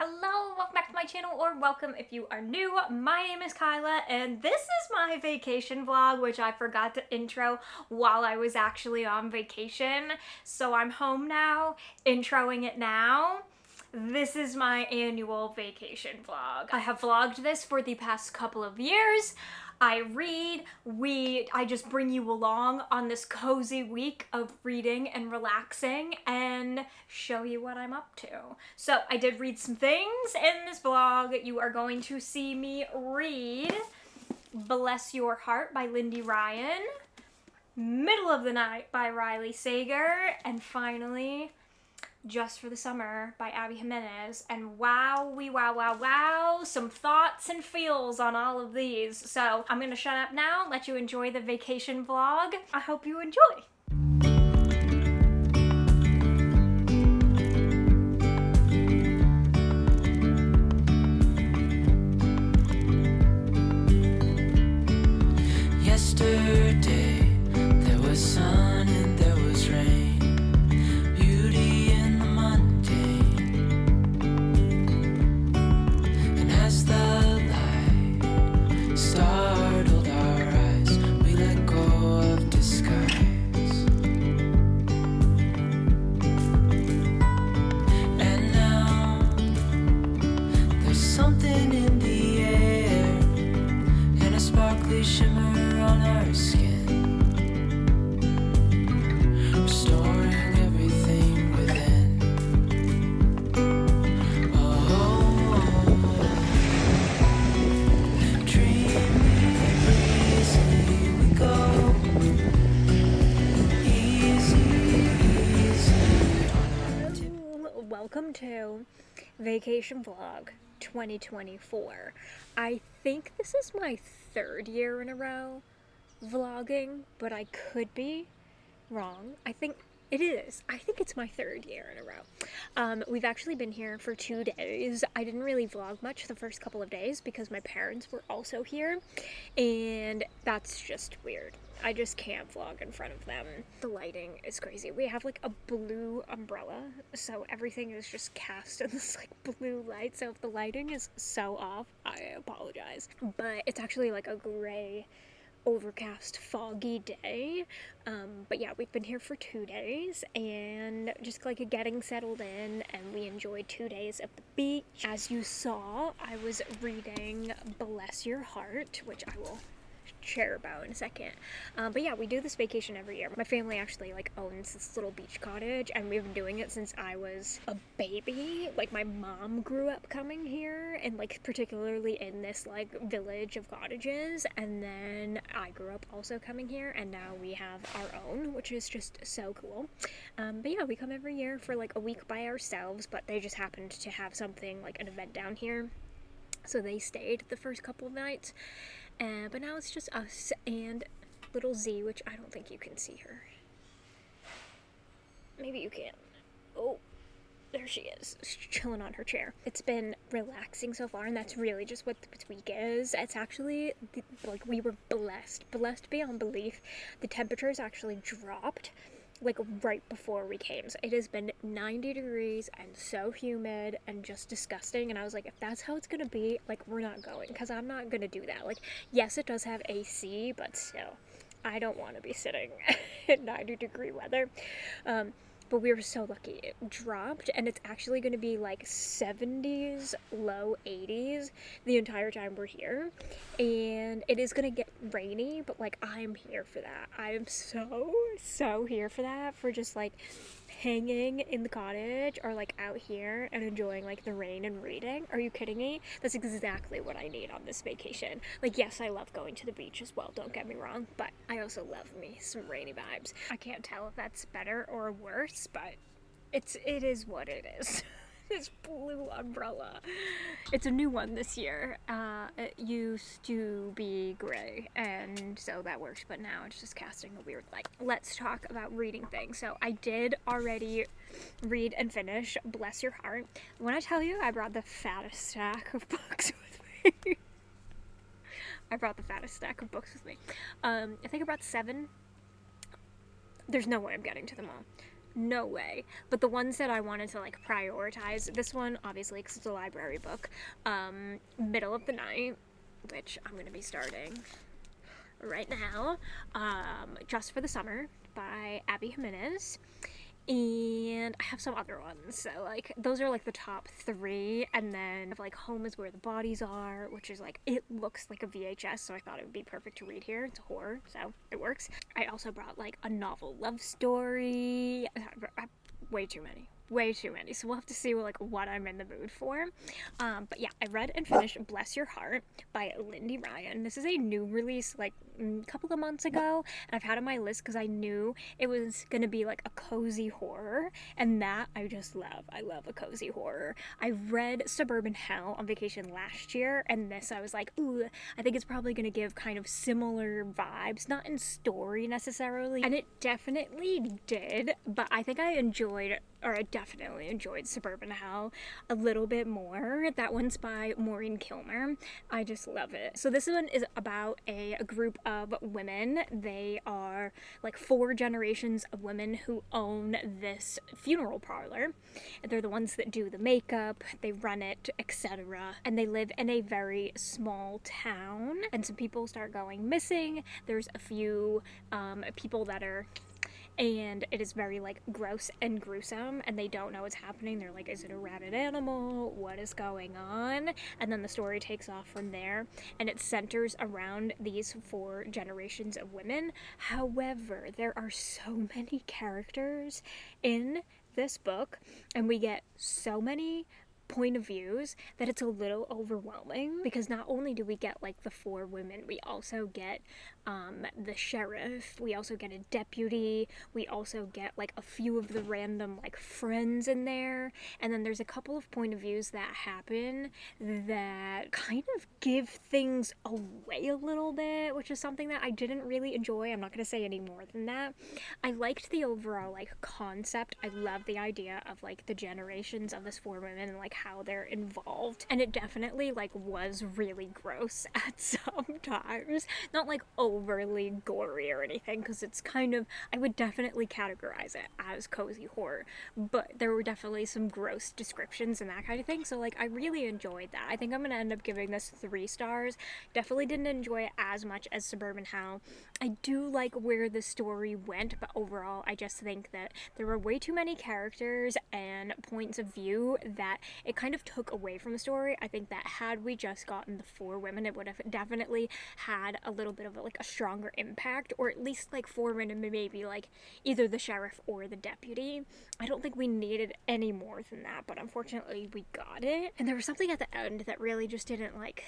Hello, welcome back to my channel, or welcome if you are new. My name is Kyla, and this is my vacation vlog, which I forgot to intro while I was actually on vacation. So I'm home now, introing it now. This is my annual vacation vlog. I have vlogged this for the past couple of years. I read, I just bring you along on this cozy week of reading and relaxing and show you what I'm up to. So I did read some things in this vlog. You are going to see me read Bless Your Heart by Lindy Ryan, Middle of the Night by Riley Sager, and finally Just for the Summer by Abby Jimenez. And wow, some thoughts and feels on all of these. So I'm gonna shut up now, let you enjoy the vacation vlog. I hope you enjoy. Yesterday there was sun and there was rain, beauty in the mundane. And as the light startled our eyes, we let go of disguise. And now there's something in the air and a sparkly shimmer on our skin, restoring everything within. Dreaming easily we go, easy on our tip. Welcome to Vacation Vlog 2024. I think this is my third year in a row vlogging, but I could be wrong. I think it is. I think it's my third year in a row. We've actually been here for 2 days. I didn't really vlog much the first couple of days because my parents were also here, and that's just weird. I just can't vlog in front of them. The lighting is crazy. We have like a blue umbrella, so everything is just cast in this like blue light. So if the lighting is so off, I apologize. But it's actually like a gray, overcast, foggy day. But yeah, we've been here for 2 days and just like getting settled in, and we enjoyed 2 days at the beach. As you saw, I was reading Bless Your Heart, which I will share about in a second. But yeah, we do this vacation every year. My family actually like owns this little beach cottage, and we've been doing it since I was a baby. Like my mom grew up coming here, and like particularly in this like village of cottages, and then I grew up also coming here, and now we have our own, which is just so cool. But yeah, we come every year for like a week by ourselves, but they just happened to have something like an event down here, so they stayed the first couple of nights. But now it's just us and little Z, which I don't think you can see her. Maybe you can. Oh, there she is. She's chilling on her chair. It's been relaxing so far, and that's really just what this week is. It's actually, like, we were blessed beyond belief. The temperatures actually dropped like right before we came. So it has been 90 degrees and so humid and just disgusting, and I was like, if that's how it's gonna be, like, we're not going, because I'm not gonna do that. Like, yes, it does have AC, but still, I don't want to be sitting in 90-degree weather. But we were so lucky. It dropped, and it's actually going to be like 70s, low 80s the entire time we're here. And it is going to get rainy, but like, I'm here for that. I am so here for that, for just like hanging in the cottage or like out here and enjoying like the rain and reading. Are you kidding me? That's exactly what I need on this vacation. Like, yes, I love going to the beach as well, don't get me wrong, but I also love me some rainy vibes. I can't tell if that's better or worse, but it is what it is. This blue umbrella. It's a new one this year. It used to be gray, and so that works, but now it's just casting a weird light. Let's talk about reading things. So I did already read and finish Bless Your Heart. When I tell you I brought the fattest stack of books with me. I brought the fattest stack of books with me. I think I brought 7. There's no way I'm getting to them all. no way. But the ones that I wanted to like prioritize, this one obviously because it's a library book, Middle of the Night, which I'm gonna be starting right now, Just for the Summer by Abby Jimenez. And I have some other ones, so like those are like the top 3, and then like Home is Where the Bodies Are, which is like, it looks like a VHS, so I thought it would be perfect to read here. It's a horror, so it works. I also brought like a novel love story, way too many, so we'll have to see like what I'm in the mood for. But yeah, I read and finished Bless Your Heart by Lindy Ryan. This is a new release, like a couple of months ago, and I've had on my list because I knew it was gonna be like a cozy horror, and that I just love. I love a cozy horror. I read Suburban Hell on vacation last year, and this I was like, ooh, I think it's probably gonna give kind of similar vibes, not in story necessarily, and it definitely did, but I think I definitely enjoyed Suburban Hell a little bit more. That one's by Maureen Kilmer. I just love it. So this one is about a group of women. They are like 4 generations of women who own this funeral parlor. They're the ones that do the makeup, they run it, etc. And they live in a very small town, and some people start going missing. There's a few people that are, and it is very like gross and gruesome, and they don't know what's happening. They're like, is it a rabid animal? What is going on? And then the story takes off from there, and it centers around these 4 generations of women. However, there are so many characters in this book, and we get so many point of views that it's a little overwhelming, because not only do we get like the 4 women, we also get the sheriff, we also get a deputy, we also get like a few of the random like friends in there, and then there's a couple of point of views that happen that kind of give things away a little bit, which is something that I didn't really enjoy. I'm not going to say any more than that. I liked the overall like concept. I love the idea of like the generations of this 4 women and like how they're involved, and it definitely like was really gross at some times, not like overly gory or anything, because it's kind of, I would definitely categorize it as cozy horror, but there were definitely some gross descriptions and that kind of thing, so like I really enjoyed that. I think I'm gonna end up giving this 3 stars. Definitely didn't enjoy it as much as Suburban Hell. I do like where the story went, but overall I just think that there were way too many characters and points of view that it kind of took away from the story. I think that had we just gotten the 4 women, it would have definitely had a little bit of like a stronger impact, or at least like 4 women, maybe like either the sheriff or the deputy. I don't think we needed any more than that, but unfortunately we got it. And there was something at the end that really just didn't like,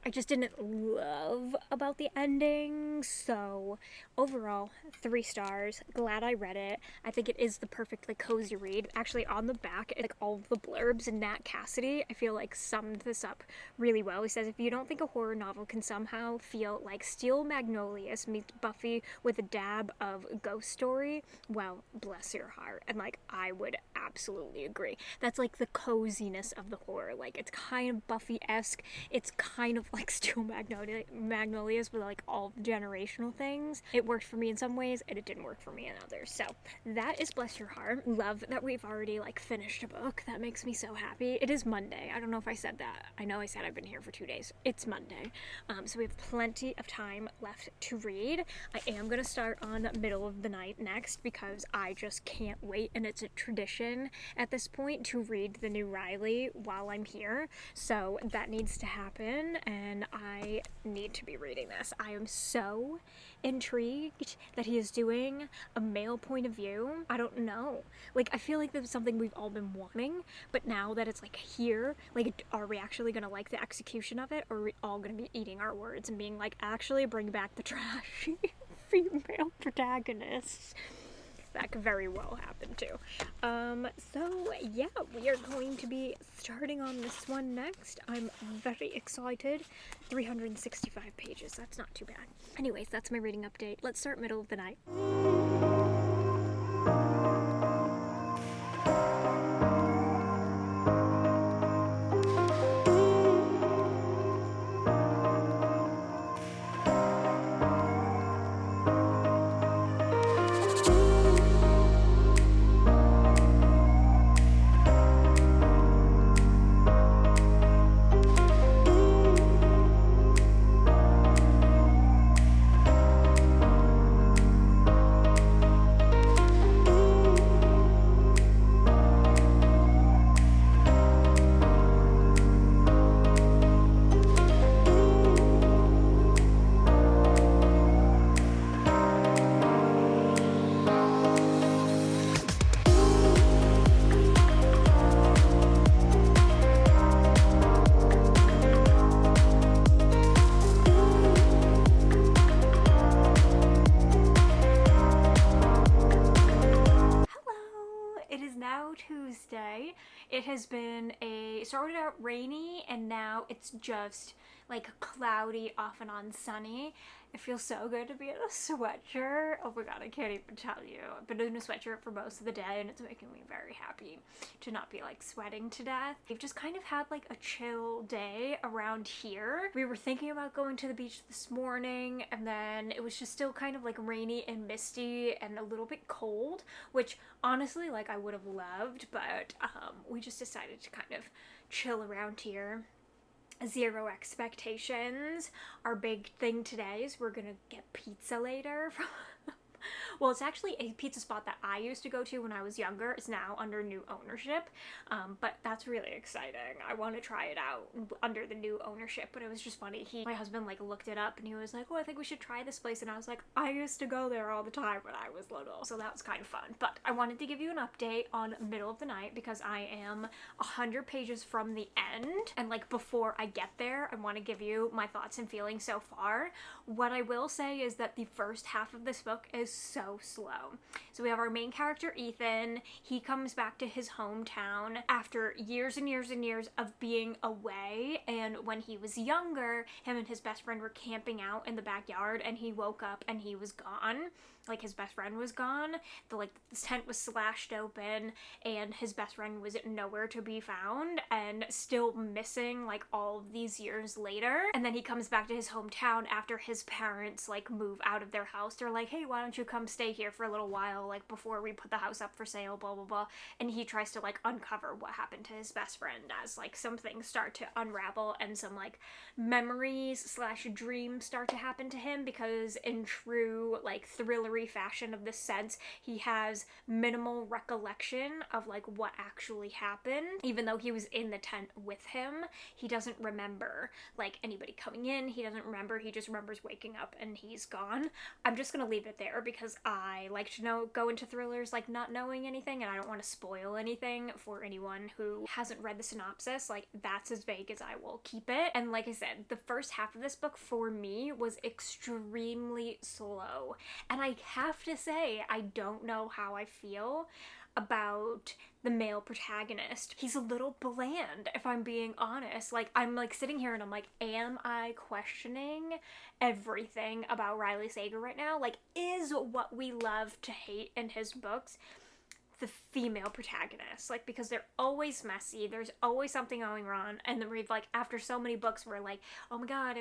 I just didn't love about the ending. So overall, 3 stars. Glad I read it. I think it is the perfectly cozy read. Actually, on the back, like all of the blurbs, and Nat Cassidy, I feel like summed this up really well. He says, if you don't think a horror novel can somehow feel like Steel Magnolias meets Buffy with a dab of Ghost Story, well, bless your heart. And like, I would absolutely agree. That's like the coziness of the horror. Like, it's kind of Buffy-esque. It's kind of like Steel Magnolias with like all the generational things. It worked for me in some ways, and it didn't work for me in others. So that is Bless Your Heart. Love that we've already like finished a book. That makes me so happy. It is Monday. I don't know if I said that. I know I said I've been here for 2 days. It's Monday. So we have plenty of time left to read. I am going to start on Middle of the Night next, because I just can't wait, and it's a tradition at this point to read the new Riley while I'm here. So that needs to happen, and I need to be reading this. I am so intrigued that he is doing a male point of view. I don't know. Like, I feel like that's something we've all been wanting, but now that it's like here, like, are we actually gonna like the execution of it, or are we all gonna be eating our words and being like, actually bring back the trashy female protagonists? That could very well happen too. So yeah, we are going to be starting on this one next. I'm very excited. 365 pages, that's not too bad. Anyways, that's my reading update. Let's start Middle of the Night. it started out rainy and now it's just like cloudy off and on sunny. It feels so good to be in a sweatshirt. Oh my god, I can't even tell you. I've been in a sweatshirt for most of the day and it's making me very happy to not be like sweating to death. We've just kind of had like a chill day around here. We were thinking about going to the beach this morning and then it was just still kind of like rainy and misty and a little bit cold, which honestly like I would have loved, but we just decided to kind of chill around here. Zero expectations. Our big thing today is we're gonna get pizza later from well, it's actually a pizza spot that I used to go to when I was younger. It's now under new ownership, but that's really exciting. I want to try it out under the new ownership, but it was just funny. My husband like looked it up and he was like, oh, I think we should try this place, and I was like, I used to go there all the time when I was little, so that was kind of fun. But I wanted to give you an update on Middle of the Night because I am 100 pages from the end, and like before I get there, I want to give you my thoughts and feelings so far. What I will say is that the first half of this book is so slow. So we have our main character, Ethan. He comes back to his hometown after years and years and years of being away, and when he was younger, him and his best friend were camping out in the backyard and he woke up and he was gone. Like his best friend was gone. The tent was slashed open and his best friend was nowhere to be found and still missing like all of these years later. And then he comes back to his hometown after his parents like move out of their house. They're like, hey, why don't you come stay here for a little while, like before we put the house up for sale, blah blah blah. And he tries to like uncover what happened to his best friend as like some things start to unravel and some like memories slash dreams start to happen to him, because in true like thrillery fashion of this sense, he has minimal recollection of like what actually happened. Even though he was in the tent with him, he doesn't remember like anybody coming in. He doesn't remember. He just remembers waking up and he's gone. I'm just gonna leave it there because I like to go into thrillers like not knowing anything, and I don't want to spoil anything for anyone who hasn't read the synopsis. Like that's as vague as I will keep it. And like I said, the first half of this book for me was extremely slow, and I have to say I don't know how I feel about the male protagonist. He's a little bland, if I'm being honest. Like I'm like sitting here and I'm like, am I questioning everything about Riley Sager right now? Like, is what we love to hate in his books the female protagonist? Like, because they're always messy, there's always something going wrong, and then we've like, after so many books, we're like, oh my god,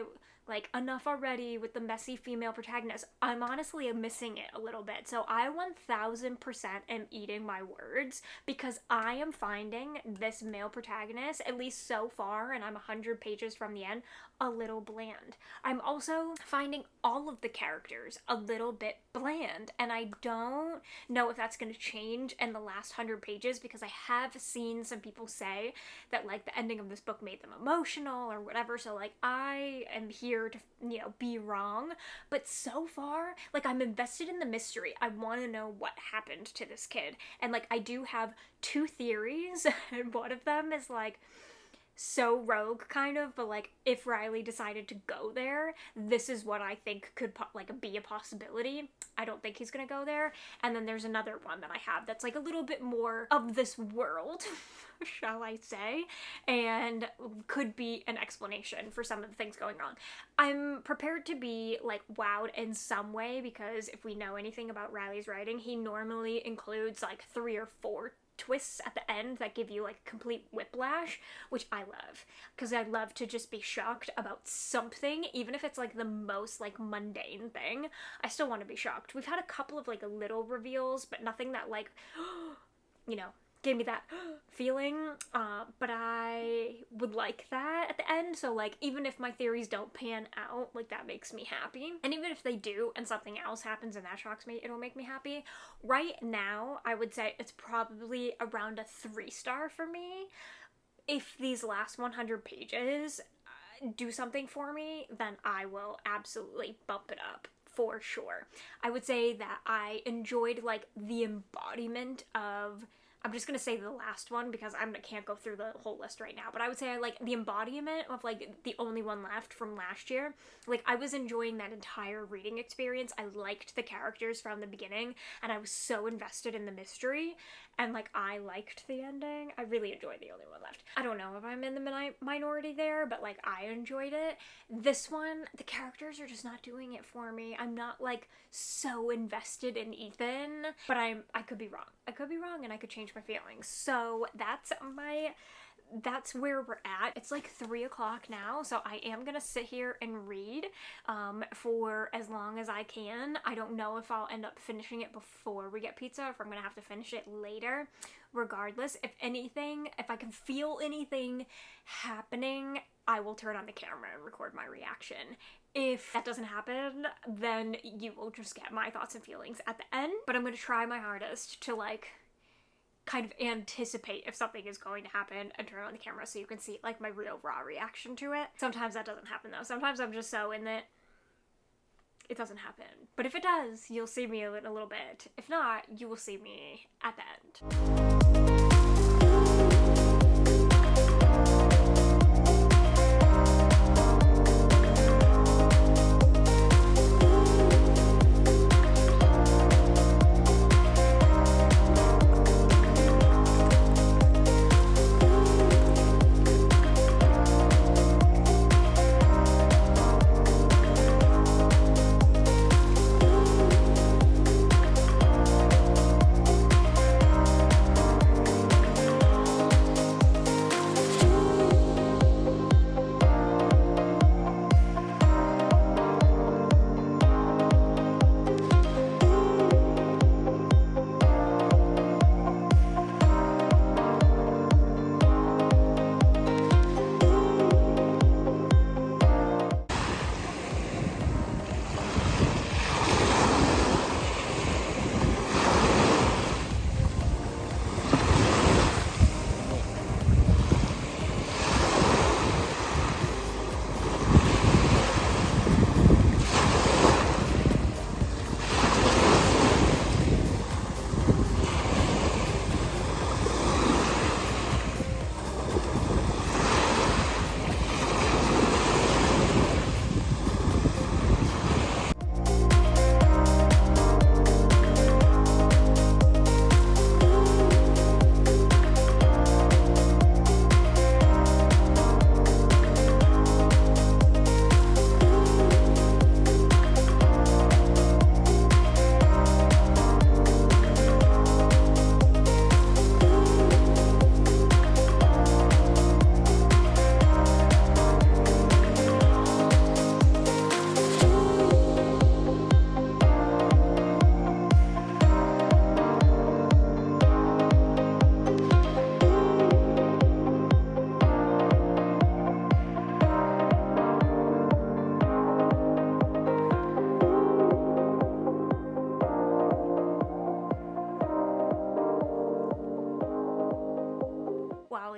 like enough already with the messy female protagonist. I'm honestly missing it a little bit. So I 1000% am eating my words, because I am finding this male protagonist, at least so far, and I'm 100 pages from the end, a little bland. I'm also finding all of the characters a little bit bland, and I don't know if that's going to change in the last 100 pages, because I have seen some people say that like the ending of this book made them emotional or whatever. So like I am here to, you know, be wrong, but so far like I'm invested in the mystery. I want to know what happened to this kid, and like I do have two theories and one of them is like so rogue kind of, but like if Riley decided to go there, this is what I think could like be a possibility. I don't think he's gonna go there. And then there's another one that I have that's like a little bit more of this world shall I say, and could be an explanation for some of the things going on. I'm prepared to be like wowed in some way, because if we know anything about Riley's writing, he normally includes like 3 or 4 twists at the end that give you like complete whiplash, which I love, because I love to just be shocked about something, even if it's like the most like mundane thing. I still want to be shocked. We've had a couple of like little reveals, but nothing that like you know, gave me that feeling, but I would like that at the end. So like even if my theories don't pan out, like that makes me happy, and even if they do and something else happens and that shocks me, it'll make me happy. Right now I would say it's probably around a 3-star for me. If these last 100 pages do something for me, then I will absolutely bump it up for sure. I would say that I enjoyed like the embodiment of I'm just gonna say the last one because I can't go through the whole list right now, but I would say I like the embodiment of like The Only One Left from last year. Like, I was enjoying that entire reading experience. I liked the characters from the beginning, and I was so invested in the mystery, and like I liked the ending. I really enjoyed The Only One Left. I don't know if I'm in the minority there, but like I enjoyed it. This one, the characters are just not doing it for me. I'm not like so invested in Ethan, but I could be wrong. I could be wrong, and I could change my feelings. So that's where we're at. It's like 3 o'clock now, so I am gonna sit here and read for as long as I can. I don't know if I'll end up finishing it before we get pizza, or if I'm gonna have to finish it later. Regardless, if I can feel anything happening, I will turn on the camera and record my reaction. If that doesn't happen, then you will just get my thoughts and feelings at the end. But I'm gonna try my hardest to like kind of anticipate if something is going to happen and turn on the camera so you can see like my real raw reaction to it. Sometimes that doesn't happen though. Sometimes I'm just so in that it doesn't happen. But if it does, you'll see me in a little bit. If not, you will see me at the end.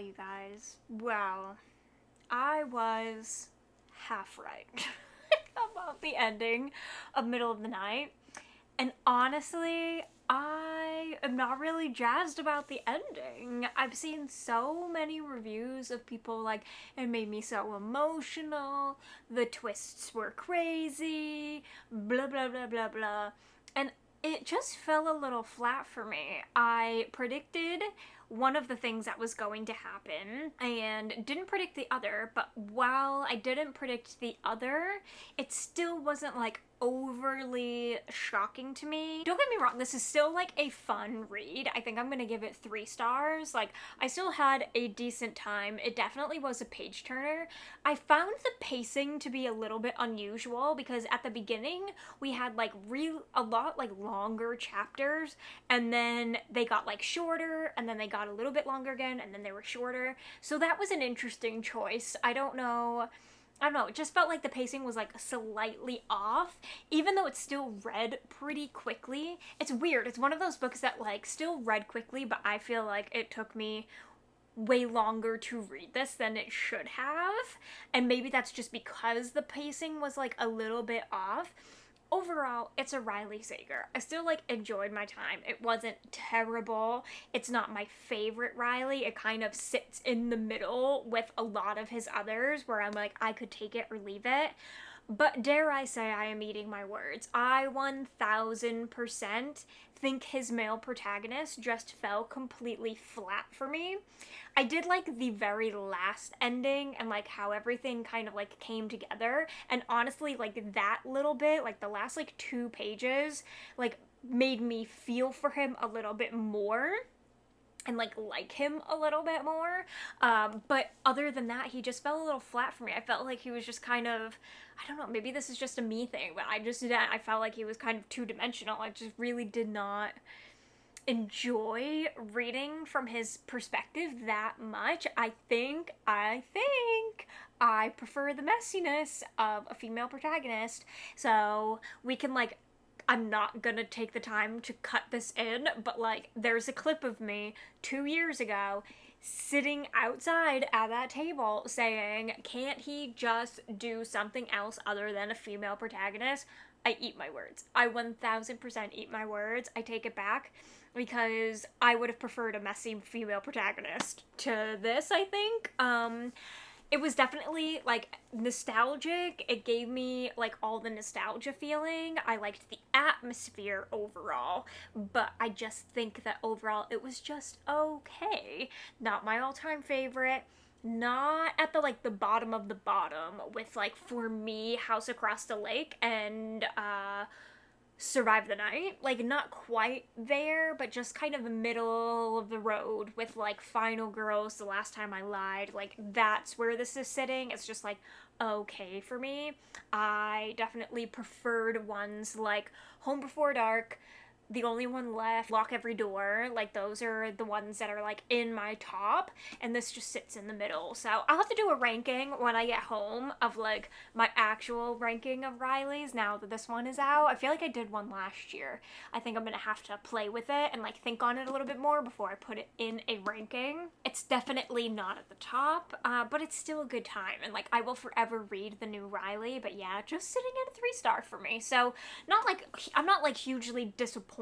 You guys, well, I was half right about the ending of Middle of the Night, and honestly, I am not really jazzed about the ending. I've seen so many reviews of people like, it made me so emotional, the twists were crazy, blah blah blah blah blah, and it just fell a little flat for me. I predicted one of the things that was going to happen and didn't predict the other, but while I didn't predict the other, it still wasn't like overly shocking to me. Don't get me wrong, this is still like a fun read. I think I'm gonna give it 3 stars. Like, I still had a decent time. It definitely was a page turner. I found the pacing to be a little bit unusual because at the beginning we had like a lot like longer chapters, and then they got like shorter, and then they got a little bit longer again, and then they were shorter. So that was an interesting choice. I don't know, it just felt like the pacing was like slightly off, even though it still read pretty quickly. It's weird. It's one of those books that like still read quickly, but I feel like it took me way longer to read this than it should have. And maybe that's just because the pacing was like a little bit off. overall, it's a Riley Sager. I still like enjoyed my time. It wasn't terrible. It's not my favorite Riley. It kind of sits in the middle with a lot of his others where I'm like, I could take it or leave it. But dare I say I am eating my words. I 1000% think his male protagonist just fell completely flat for me. I did like the very last ending and like how everything kind of like came together. And honestly, like that little bit, like the last like 2 pages, like made me feel for him a little bit more and like him a little bit more. But other than that, he just fell a little flat for me. I felt like he was just kind of, I don't know, maybe this is just a me thing, but I felt like he was kind of two-dimensional. I just really did not enjoy reading from his perspective that much. I think I prefer the messiness of a female protagonist. So we can like, I'm not gonna take the time to cut this in, but like there's a clip of me 2 years ago sitting outside at that table saying, can't he just do something else other than a female protagonist? I eat my words. I 1000% eat my words. I take it back because I would have preferred a messy female protagonist to this, I think. It was definitely like nostalgic. It gave me like all the nostalgia feeling. I liked the atmosphere overall, but I just think that overall it was just okay. Not my all-time favorite. Not at the like the bottom of the bottom with like for me House Across the Lake and Survive the Night. Like not quite there, but just kind of the middle of the road with like Final Girls, The Last Time I Lied. Like that's where this is sitting. It's just like okay for me. I definitely preferred ones like Home Before Dark, The Only One Left, Lock Every Door. Like those are the ones that are like in my top, and this just sits in the middle. So I'll have to do a ranking when I get home of like my actual ranking of Riley's now that this one is out. I feel like I did one last year. I think I'm gonna have to play with it and like think on it a little bit more before I put it in a ranking. It's definitely not at the top, but it's still a good time, and like I will forever read the new Riley. But yeah, just sitting at a 3-star for me. So not like I'm not like hugely disappointed.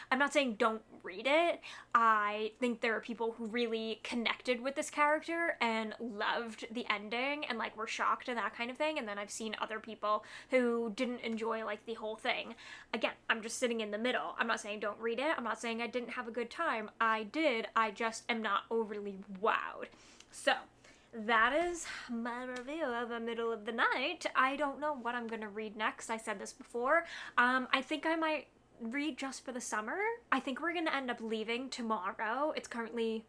I'm not saying don't read it. I think there are people who really connected with this character and loved the ending and like were shocked and that kind of thing. And then I've seen other people who didn't enjoy like the whole thing. Again, I'm just sitting in the middle. I'm not saying don't read it. I'm not saying I didn't have a good time. I did. I just am not overly wowed. So that is my review of The Middle of the Night. I don't know what I'm gonna read next. I said this before. I think I might read just for the summer. I think we're gonna end up leaving tomorrow. It's currently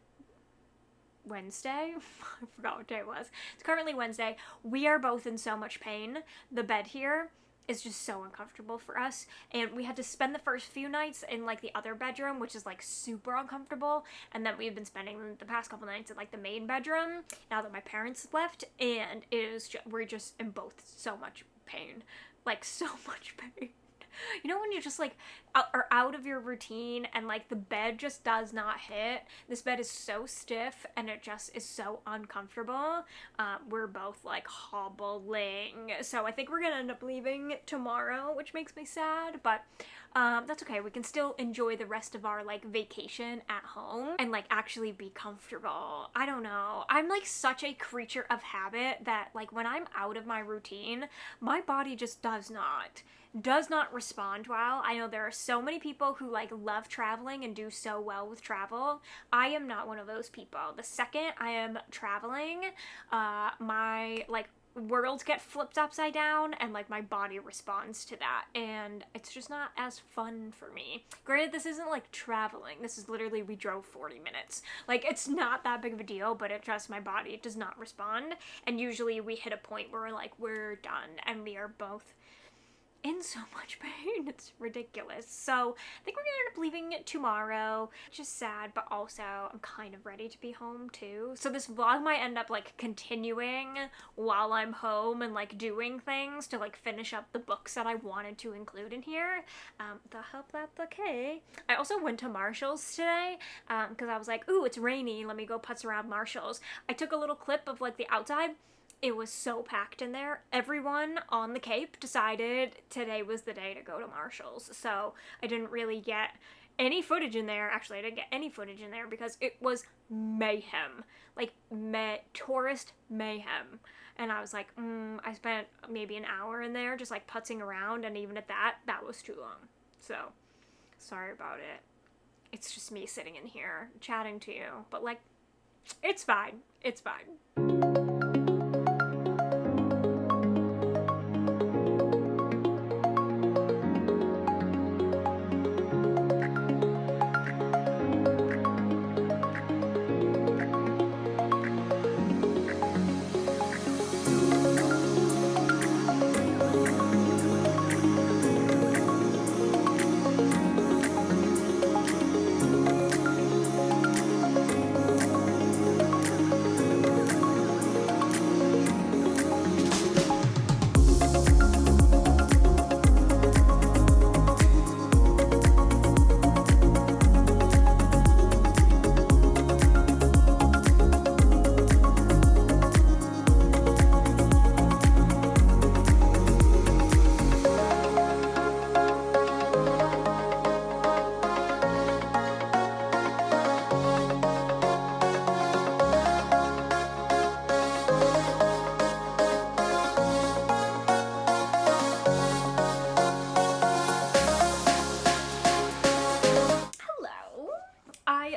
Wednesday. I forgot what day it was. It's currently Wednesday. We are both in so much pain. The bed here is just so uncomfortable for us, and we had to spend the first few nights in like the other bedroom, which is like super uncomfortable, and then we've been spending the past couple nights in like the main bedroom now that my parents left, and it is we're just in both so much pain, like so much pain. You know when you just like are out of your routine and like the bed just does not hit? This bed is so stiff and it just is so uncomfortable. We're both like hobbling. So I think we're gonna end up leaving tomorrow, which makes me sad, but that's okay. We can still enjoy the rest of our like vacation at home and like actually be comfortable. I don't know. I'm like such a creature of habit that like when I'm out of my routine, my body just does not respond well. I know there are so many people who like love traveling and do so well with travel. I am not one of those people. The second I am traveling, my like worlds get flipped upside down and like my body responds to that, and it's just not as fun for me. Granted, this isn't like traveling. This is literally we drove 40 minutes. Like it's not that big of a deal, but it just my body does not respond, and usually we hit a point where we're done and we are both in so much pain. It's ridiculous. So I think we're gonna end up leaving it tomorrow, which is sad, but also I'm kind of ready to be home too. So this vlog might end up like continuing while I'm home and like doing things to like finish up the books that I wanted to include in here. I hope that's okay. I also went to Marshall's today because I was like, ooh, it's rainy, let me go putz around Marshall's. I took a little clip of like the outside. It was so packed in there. Everyone on the Cape decided today was the day to go to Marshall's. So I didn't really get any footage in there. Actually, I didn't get any footage in there because it was mayhem. Like, tourist mayhem. And I was like, I spent maybe an hour in there just like putzing around. And even at that was too long. So, sorry about it. It's just me sitting in here chatting to you. But like, it's fine. It's fine.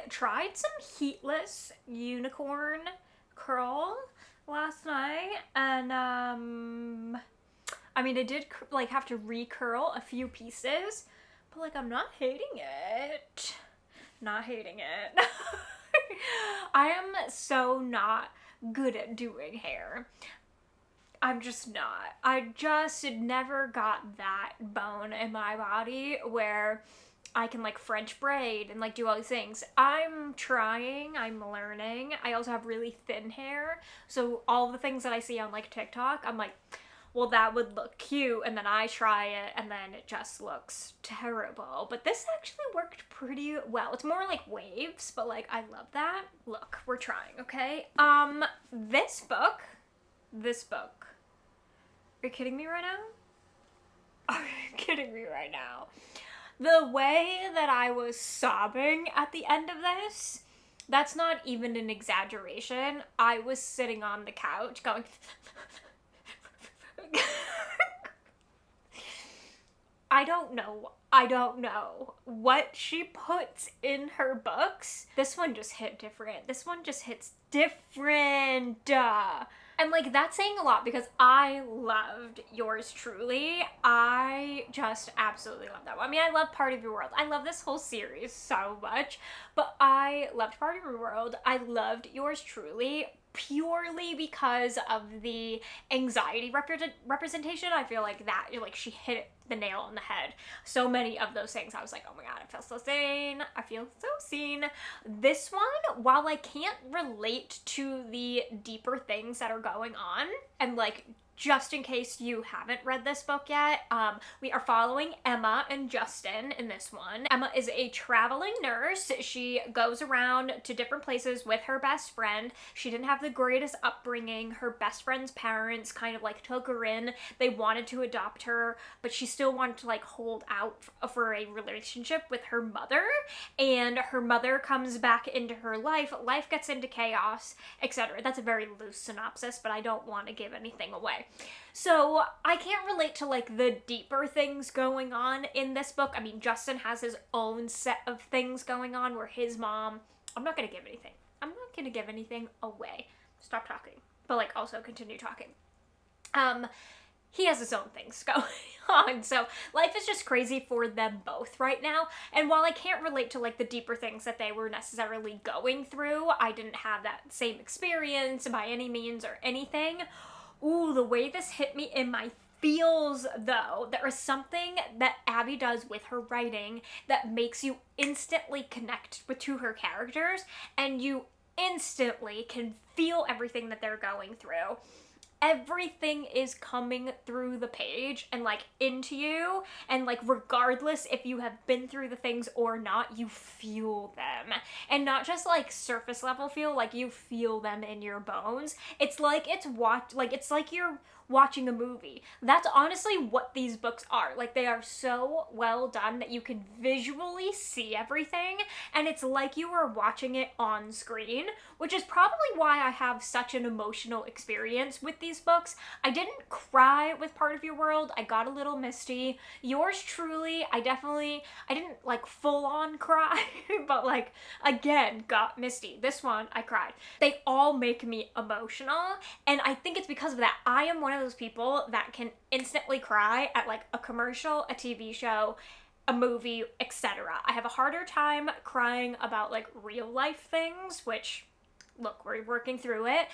Tried some heatless unicorn curl last night, and I mean, I did like have to recurl a few pieces, but like I'm not hating it. Not hating it. I am so not good at doing hair. I'm just not. I just never got that bone in my body where I can like French braid and like do all these things. I'm trying, I'm learning. I also have really thin hair. So all the things that I see on like TikTok, I'm like, well, that would look cute. And then I try it and then it just looks terrible. But this actually worked pretty well. It's more like waves, but like I love that. Look, we're trying, okay? This book. Are you kidding me right now? Are you kidding me right now? The way that I was sobbing at the end of this, that's not even an exaggeration. I was sitting on the couch going... I don't know what she puts in her books. This one just hit different. This one just hits different. And like, that's saying a lot because I loved Yours Truly. I just absolutely love that one. I mean, I love Part of Your World. I love this whole series so much, but I loved Part of Your World. I loved Yours Truly purely because of the anxiety representation. I feel like that, like, she hit the nail on the head. So many of those things, I was like, oh my god, I feel so seen. I feel so seen. This one, while I can't relate to the deeper things that are going on, and like, just in case you haven't read this book yet, we are following Emma and Justin in this one. Emma is a traveling nurse. She goes around to different places with her best friend. She didn't have the greatest upbringing. Her best friend's parents kind of like took her in. They wanted to adopt her, but she still wanted to like hold out for a relationship with her mother. And her mother comes back into her life. Life gets into chaos, etc. That's a very loose synopsis, but I don't want to give anything away. So I can't relate to like the deeper things going on in this book. I mean, Justin has his own set of things going on where his mom, I'm not going to give anything away. Stop talking. But like, also continue talking. He has his own things going on. So life is just crazy for them both right now. And while I can't relate to like the deeper things that they were necessarily going through, I didn't have that same experience by any means or anything. Ooh, the way this hit me in my feels, though, there is something that Abby does with her writing that makes you instantly connect to her characters, and you instantly can feel everything that they're going through. everything is coming through the page and like into you, and like regardless if you have been through the things or not, you feel them. And not just like surface level feel, like you feel them in your bones. It's like it's like you're watching a movie. That's honestly what these books are. Like, they are so well done that you can visually see everything, and it's like you are watching it on screen, which is probably why I have such an emotional experience with these books. I didn't cry with Part of Your World. I got a little misty. Yours truly, I didn't like full on cry, but like, again, got misty. This one, I cried. They all make me emotional, and I think it's because of that. I am one of those people that can instantly cry at like a commercial, a TV show, a movie, etc. I have a harder time crying about like real life things, which, look, we're working through it.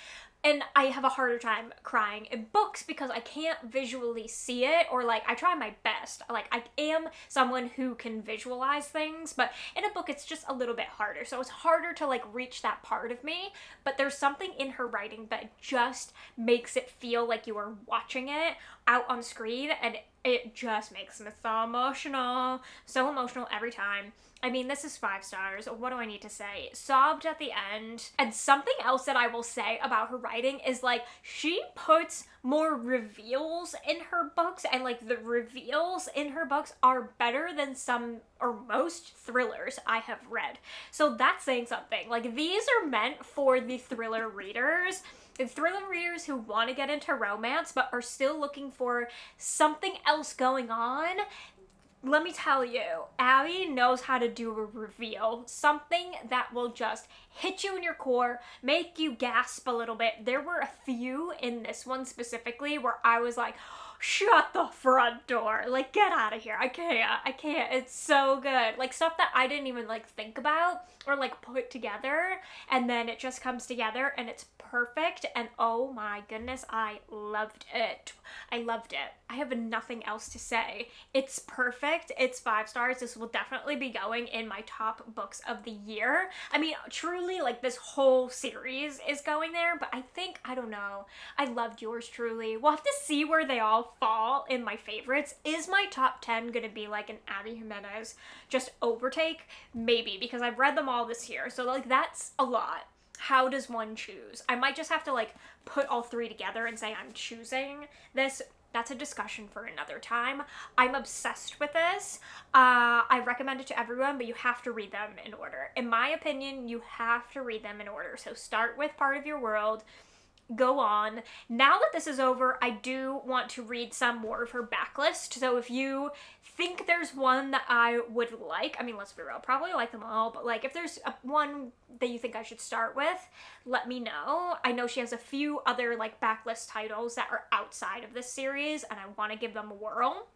And I have a harder time crying in books because I can't visually see it, or like, I try my best. Like, I am someone who can visualize things, but in a book it's just a little bit harder. So it's harder to like reach that part of me, but there's something in her writing that just makes it feel like you are watching it out on screen, and it just makes me so emotional. So emotional every time. I mean, this is 5 stars. What do I need to say? Sobbed at the end. And something else that I will say about her writing is like, she puts more reveals in her books, and like the reveals in her books are better than some or most thrillers I have read. So that's saying something. Like, these are meant for the thriller readers. The thriller readers who want to get into romance but are still looking for something else going on. Let me tell you, Abby knows how to do a reveal. Something that will just hit you in your core, make you gasp a little bit. There were a few in this one specifically where I was like, shut the front door. Like, get out of here. I can't. It's so good. Like, stuff that I didn't even like think about or like put together, and then it just comes together and it's perfect. And oh my goodness, I loved it. I have nothing else to say. It's perfect. It's 5 stars. This will definitely be going in my top books of the year. I mean, truly, like, this whole series is going there, but I don't know. I loved Yours Truly. We'll have to see where they all fall in my favorites. Is my top 10 gonna be like an Abby Jimenez just overtake? Maybe, because I've read them all this year. So like, that's a lot. How does one choose? I might just have to like put all 3 together and say I'm choosing this. That's a discussion for another time. I'm obsessed with this. I recommend it to everyone, but you have to read them in order. In my opinion, you have to read them in order. So start with Part of Your World. Go on. Now that this is over, I do want to read some more of her backlist. So if you think there's one that I would like, I mean, let's be real, probably like them all, but like, if there's one that you think I should start with, let me know. I know she has a few other like backlist titles that are outside of this series, and I want to give them a whirl.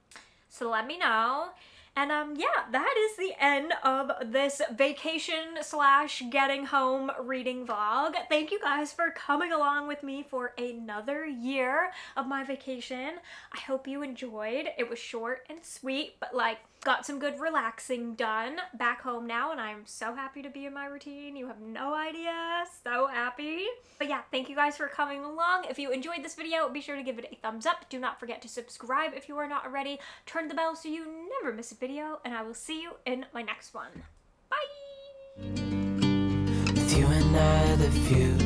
So let me know. And yeah, that is the end of this vacation / getting home reading vlog. Thank you guys for coming along with me for another year of my vacation. I hope you enjoyed. It was short and sweet, but like, got some good relaxing done back home now, and I'm so happy to be in my routine. You have no idea. So happy. But yeah, thank you guys for coming along. If you enjoyed this video, be sure to give it a thumbs up. Do not forget to subscribe if you are not already. Turn the bell so you never miss a video, and I will see you in my next one. Bye! With you and I, the view